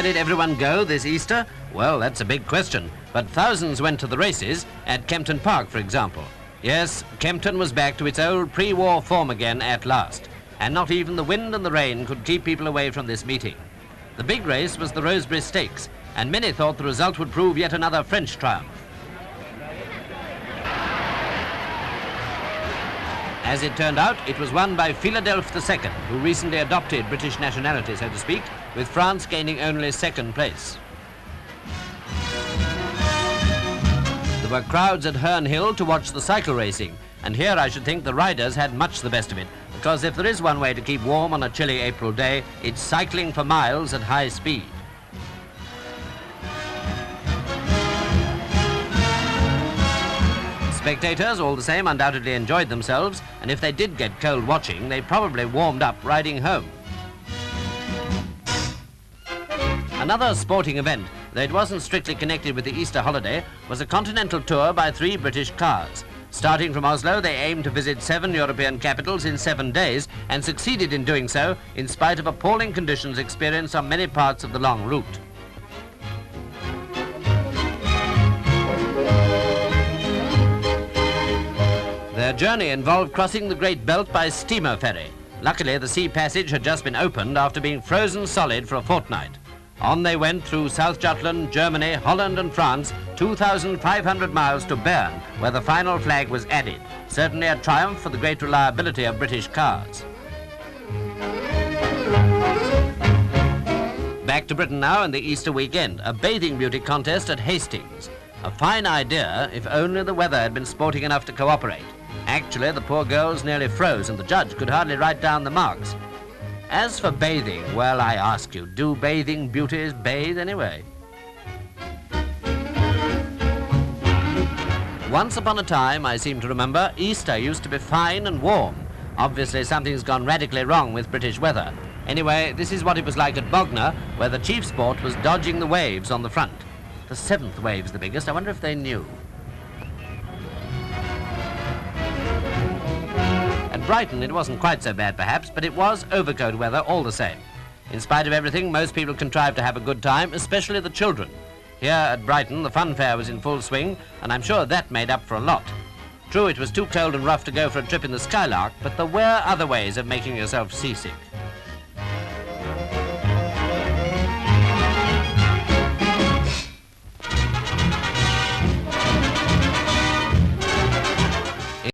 did everyone go this Easter? Well, that's a big question, but thousands went to the races at Kempton Park, for example. Yes, Kempton was back to its old pre-war form again at last, and not even the wind and the rain could keep people away from this meeting. The big race was the Rosebery Stakes, and many thought the result would prove yet another French triumph. As it turned out, it was won by Philadelphia II, who recently adopted British nationality, so to speak, with France gaining only second place. There were crowds at Herne Hill to watch the cycle racing, and here I should think the riders had much the best of it, because if there is one way to keep warm on a chilly April day, it's cycling for miles at high speed. Spectators, all the same, undoubtedly enjoyed themselves, and if they did get cold watching, they probably warmed up riding home. Another sporting event, though it wasn't strictly connected with the Easter holiday, was a continental tour by 3 British cars. Starting from Oslo, they aimed to visit 7 European capitals in 7 days, and succeeded in doing so in spite of appalling conditions experienced on many parts of the long route. Their journey involved crossing the Great Belt by steamer ferry. Luckily, the sea passage had just been opened after being frozen solid for a fortnight. On they went through South Jutland, Germany, Holland and France, 2,500 miles to Bern, where the final flag was added. Certainly a triumph for the great reliability of British cars. Back to Britain now and the Easter weekend, a bathing beauty contest at Hastings. A fine idea if only the weather had been sporting enough to cooperate. Actually, the poor girls nearly froze and the judge could hardly write down the marks. As for bathing, well, I ask you, do bathing beauties bathe anyway? Once upon a time, I seem to remember, Easter used to be fine and warm. Obviously, something's gone radically wrong with British weather. Anyway, this is what it was like at Bognor, where the chief sport was dodging the waves on the front. The 7th wave's the biggest. I wonder if they knew. At Brighton, it wasn't quite so bad, perhaps, but it was overcoat weather all the same. In spite of everything, most people contrived to have a good time, especially the children. Here at Brighton, the fun fair was in full swing, and I'm sure that made up for a lot. True, it was too cold and rough to go for a trip in the Skylark, but there were other ways of making yourself seasick.